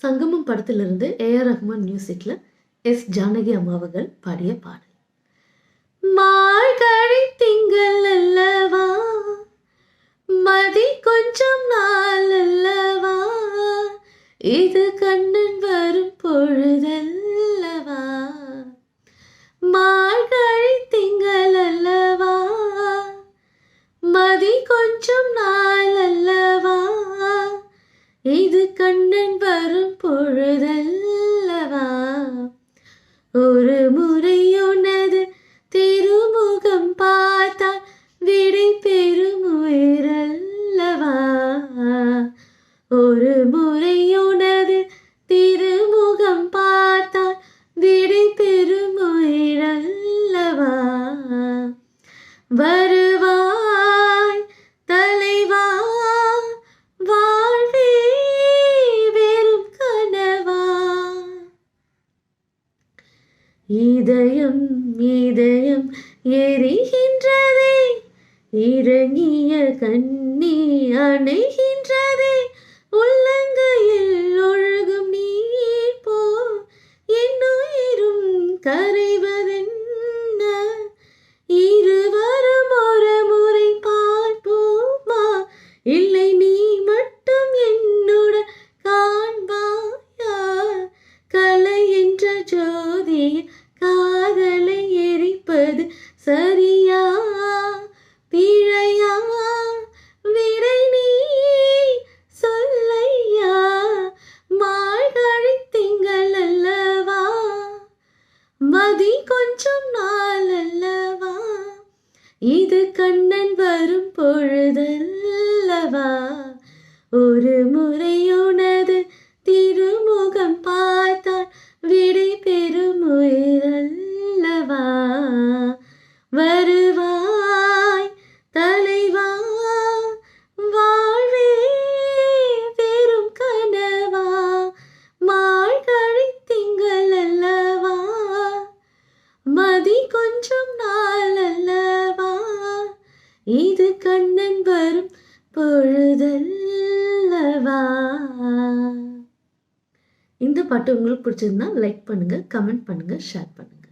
சங்கமம் படத்திலிருந்து ஏஆர் ரஹ்மான் மியூசிக்ல எஸ் ஜானகி அம்மா அவர்கள் பாடிய பாடல். மார்கழி திங்கள் அல்லவா, மதி கொஞ்சம் நாள் அல்லவா, இது கண்ணன் வரும் பொழுதல்லவா. மார்கழி திங்கள் அல்லவா, மதி கொஞ்சம் நாள் அல்லவா, இது கண்ணன் வரும் பொழுதல்லவா. ஒரு முறை உனது திருமுகம் பார்த்தால் விடை பெறும் உயிரல்லவா. ஒரு முறை உனது திருமுகம் பார்த்தால் விடை பெறும் உயிரல்லவா. வருவாய் தலைவா, வாழ்வே வெறும் கனவா. இதயம் இதயம் எரிகின்றதே, இறங்கிய கண்ணீர் அணைகின்றதே. உள்ளங்கையில் ஒழுகும் நீர் போ என்னுயிரும் கரைவதென்ன. இருவரும் ஒரு முறை பார்ப்போமா, இல்லை நீ மட்டும் என்னுடன் காண்பாயா. கலை என்ற ஜோதியில் காதலை எரிப்பது சரியா பிழையா, விடை நீ சொல்லையா. மார்கழி திங்கள் அல்லவா, மதி கொஞ்சம் நாள் அல்லவா, இது கண்ணன் வரும் பொழுதல்லவா. ஒரு முறை உனது திருமுகம் பார்த்தால் விடை பெறும் உயிரல்லவா. வருவாய் தலைவா, வாழ்வே வெறும் கனவா. மார்கழி திங்கள் அல்லவா, மதி கொஞ்சம் நாள் அல்லவா, இது கண்ணன் வரும் பொழுதல்லவா. இந்த பாட்டு உங்களுக்கு பிடிச்சிருந்தா லைக் பண்ணுங்க, கமெண்ட் பண்ணுங்க, ஷேர் பண்ணுங்க.